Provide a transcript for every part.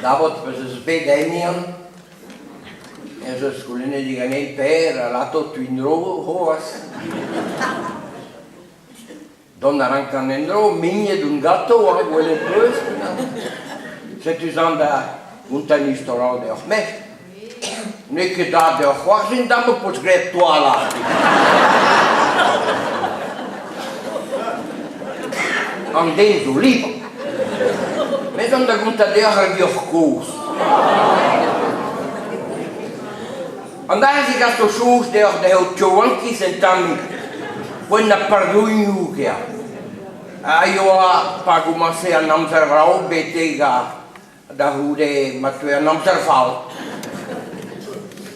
d'abord, parce que c'est dernier. E se scolene di ganei per lato twinro hoas. Donna rancanendro migne d'un gatto a quelle plus. Se tu zanda un istorau de ochmes. Ne che da de ochwasin da mo pots gret toala. An den du lieb. Me zanda gunta de ochar di ochkoos. Andare si gasto su de ho chovanki sentami quella pardugnu che ha io a pago ma se a nam servrau betega da hude ma tu a nam servau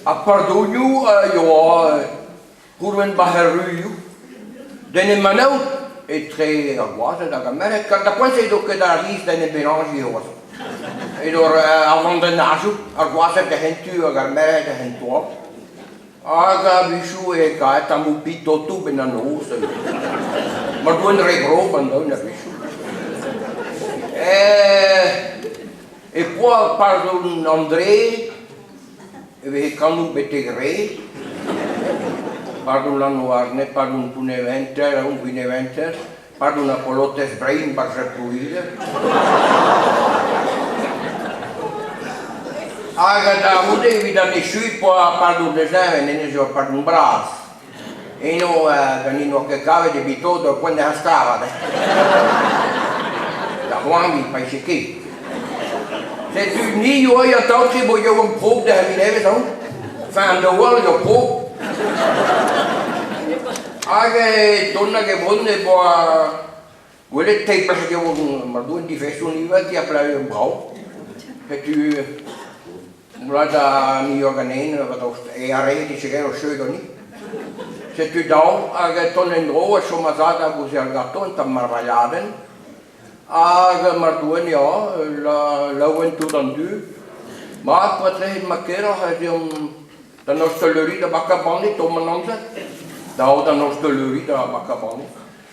a pardugnu io hurwen baheru dene manau e tre a guarda da camera da quando sei do che da lista ne benangi io e door avant de nasu a guarda de hentu a camera de hentu aga bisu e ka tamu pito tu benano se ma duen regro bando na bisu e poi parlo un André e canu betegre parlo l'anno arne parlo un puneventer un puneventer parlo una polotes brain barrepuide aga da mude da nesui po parlo de zeve ne jo parlo un bras e no ganino che cave de bitodo quando stava da wangi paese che se tu ni io io tauti bo io un po de neve so fan do wall io po aga donna che vonne po quelle te perché io ma due di festo università a play un brau che tu Mulata mi organin, e a rete ci che lo scelgo ni. Se tu dau, a ton in roa, insomma, zata così al gatto, in tammarvagliaden, a marduen ja, la ventura du, ma potrei macchero, da nostra luri da baccabani, tomananza, da nostra luri da baccabani,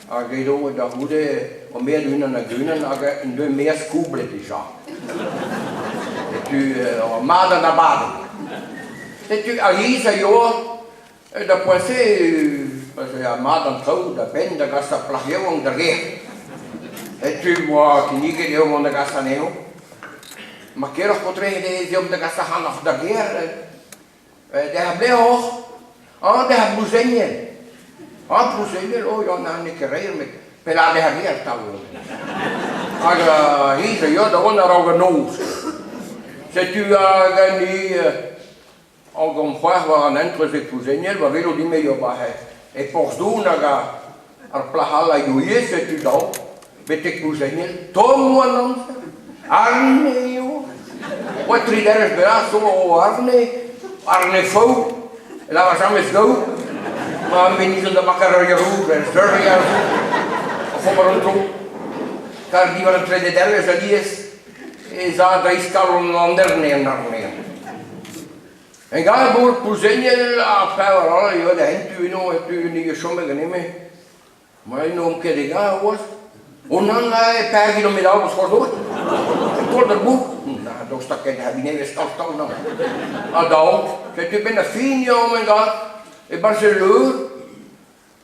a che do da hude, o mehr dünnen a günen, a in due mehr scuble di già. Tu mada da bada. Se tu alisa io da poise parce a mada trou da pen da gasta plagion da re. E tu mo kinige io mo da gasta neo. Ma che ero potrei de io da gasta hanno da guerra. Da bleo. Ah da buzenje. Ah buzenje lo io non ne creer me per la de guerra tavo. Aga hisa io da ona roga nos. Se tu as gagné en comprend voir un entre ces cousiniers, va vélo di meglio bahe. E porsduna ga ar plahala yuye se tu dau, bete cousinier, tomu anon, arne io. Poi tridere sberasso o arne fou, e la vasame sgou, ma venito da maccarroia ru, e sdurria, o fomaronto, car divano tre de derve sa dies, e za da iskalo nanderne narne. En ga bor puzenje a power io da hentu no e tu ni somme ganime. Ma no che de ga was. Onan e pergi no mi da was for Tot der boek. Na do sta che da bine sta no. Adau, se tu ben a finio men ga e Barcelona.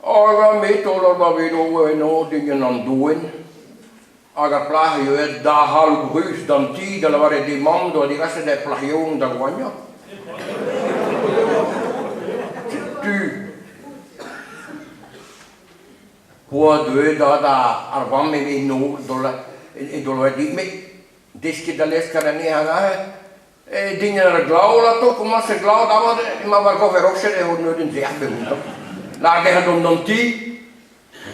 Aga me to lo va vedo no dingen an doen. Aga plagio è da hal brus danti da lavare di mondo di resta del plagion da guagno. Tu può due da arvame di no e dove di me deschi dall'escala ne ha e dinge la glaula to come se glaula ma va go verosce e non den sehr bevuto. La che non danti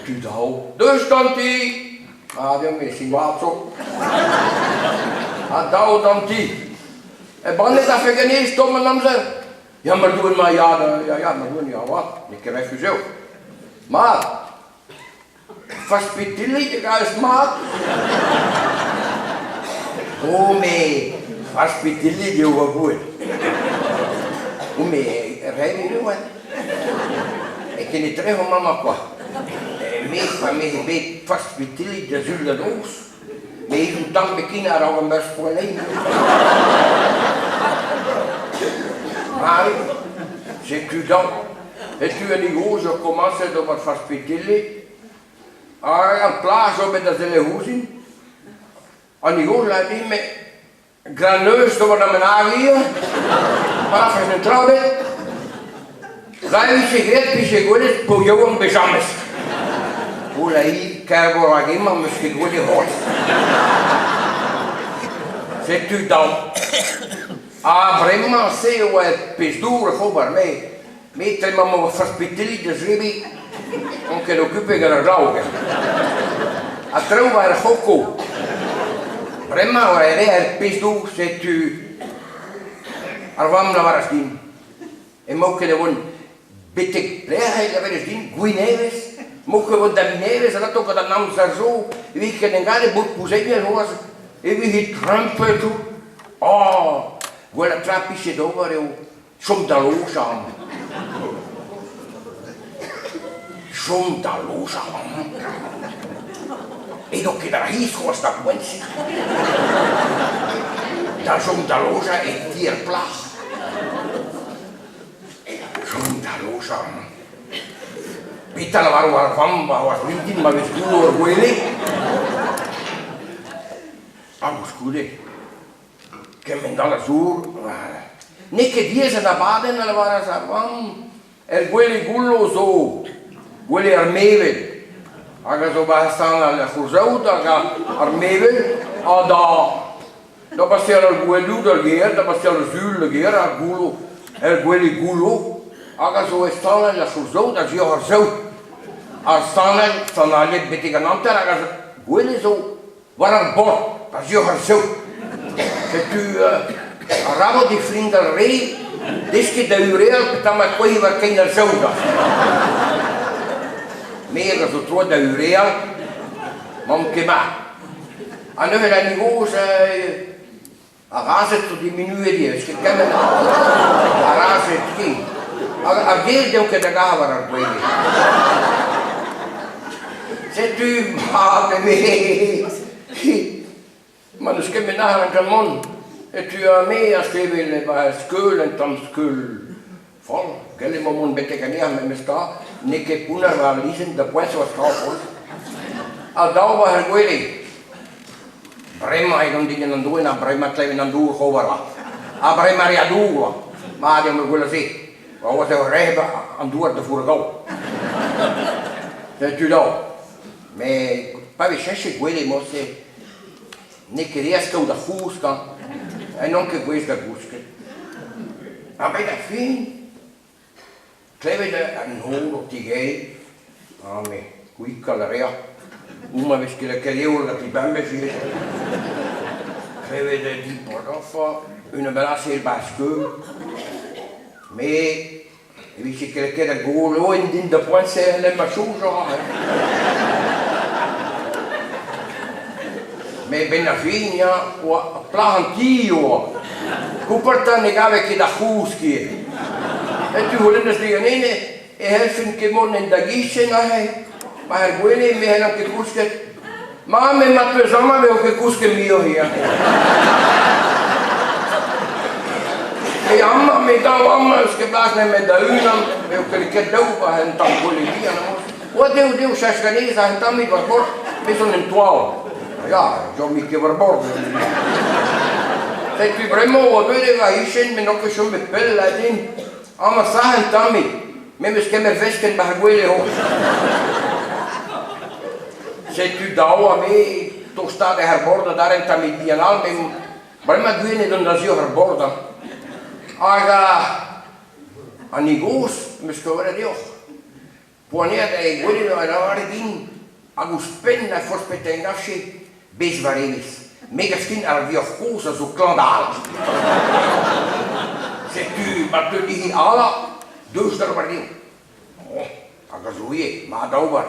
tu dau. Due danti abbiamo messo in vuoc'h a dau danti e bande da fegani sto ma namzer ja maar doen maar ja maar doen ja wat ik heb even zo maar faspitili de gas maat come faspitili de over come rijden nu e che ne trevo mamma qua me fa me be faspitili de zulda dos Mais ils ont tant de qui n'a pas un bus pour aller. Maar, zegt u dan, heeft u een gozer commencé door wat verspitelen? Aan plaats op met dat hele huizen. En die gozer laat niet met graneus door naar mijn hier. Maar als je een trouw bent, ga je sigaret, je sigaret, voor jou een pyjamas. Hoe hij hier, kijk waar ik iemand misschien goed in hoort. Zegt u dan. Ah, vraiment, c'est ouais, pesdour, khobar, mais tellement verspiteli de zribi, on que l'occupe de la glauque. A trouva el hoko. Vraiment, ouais, el pesdour, c'est tu. Arvam la varastin. Et moi que le bon, bitte, pleha la varastin, guineves, moi que bon damineves, la toca da nam sarzo, vi que nengale buk pusenia roas, e vi hit trampel tu. Oh. Quella trappisce dopo sono da lusa. Sono da lusa. E dopo che da risco sta quenzi. Da sono da lusa e tier plas. Sono da lusa. Pita la varu al famba, was lintin ma vesculo orguele. Ah, scude. Che mi dà la sur, ne che diese da baden alla vara sarvam, quelli gullo so, quelli armevel, aga so bastan alla khuzauta aga armevel, da passer al guelu del guer, da passer al zul del guer, al gullo, quelli gullo, aga so stan alla khuzauta zi harzau, stan alle betiganante aga quelli so varan bor, zi harzau. Se tu rabo di vrienden rei, diski de ureel, dan maar kon je wat kinder zouden. Meer dan zo trouw de ureel, maar om maar. En nu heb je niveau, araze tot die minuut die is, je kent het al. Araze het ging. Agir deu que de gava ar kweli. Se tu ma me. Maar dus kan je nagaan aan man, et tu as mee als je wil bij school en dan school vol. Kelle mo mon bete kania me mesta, ne ke punar va lisen de pues was vol. Al dau va her gweli. Brema I non digen nan duina, brema kleven nan du govara. A brema ria du. Maar die me gwela si. Wa was er reba aan duur de voor gau. Dat tu dau. Me pa vi sheshe gweli mo se ne riesca da fusca e non che questa busca. Ma per la fine, crede a noi ti gay, a me, qui calarea, una vez che la credevo la tibambe fece, crede di poroffa, una bella selva scu, me, dice che la chiede golo in da può essere le masciusa. Me bena figlia, o plantio, cuperta negave che da huski. E tu volendo stiganene, e helfen che mon in da gisce na he, ma quelli me hanno che cuske. Ma me matto insomma avevo che cuske mio hier. E amma me da amma skeblasne me da unam, avevo che dopa en tam quelli via. Wat deu sesganesa en tam mi barbor, me sono in tuao. Ja, zo mi che verborgen. Se tu vraiment vedeva ischen me nog schon mit bella din. Ama sahen tammi. Me mis kemer vesken ba gwele ho. Se tu dawa me to sta de herborda daar en tammi bienal me brema gwene don da zio herborda. Aga anigos mis kovere dio. Ponia de gwele no era din. Agus penna forspetengashi. Bezvarenis, megaskin ar vuoc'h zo klandal. Se tu battu di ala, dus der bardin. Oh, agazuie, ma daubar.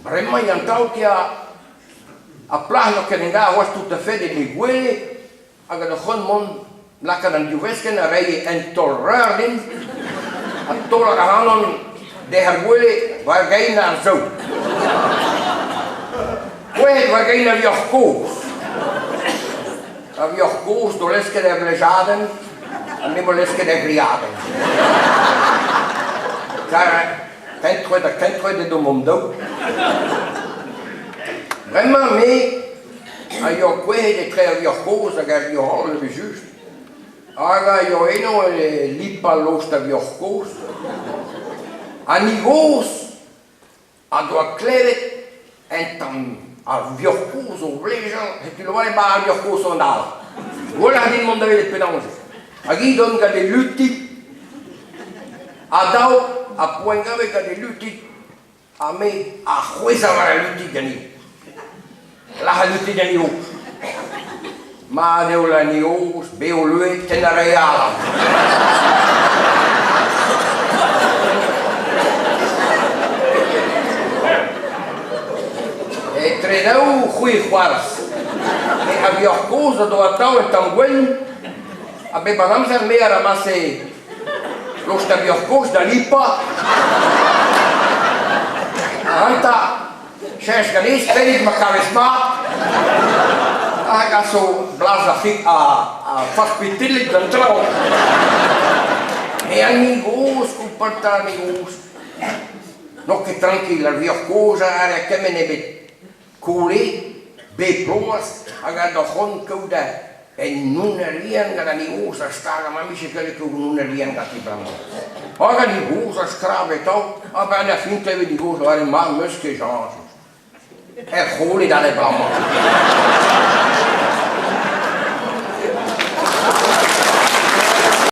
Bremma yantau che a plano che nenga was tutta fede di guele, aga de gon mon laka dan juvesken a rei en torrarin, a tola hanon de her guele, waar gein naar zo. Poi va che in vuoc'h. A vuoc'h, tu l'esche de blejaden, andiamo l'esche de griaden. Kent de domondou. Vraiment, mais, a io quei de tre vuoc'h, che io ho le just. Aga io eno lipa l'osta vuoc'h. A nivos, a doa clevet, entam a vuoc'h o bleja, e tu lo vuole ba a vuoc'h sondal. Voilà din monde de pédange. Aquí don ga de lutti, a dau, a poengave ga de lutti, a me, a jueza va la lutti gani. La lutti gani ho. Ma deu la nios, beo lui, tenareala. E tredeu hui juars. E a vuoc'h do atau e tamguen, a be banamsa me a ramase l'osta vuoc'h da lipa. A anta, šeš ganis, perit ma kavisma. Aga so blaza fit a faspitilik dan trau. E amigos, comporta amigos. No che tranquilla, vuoc'h are che me ne be curi, be ploas, aga da hon kouda, e non rienga da amigos a staga, ma mi se che non rienga ti bramo. Aga amigos a scrave tau, a bene finta di amigos, are ma musche jansos. E holi dalle bramo.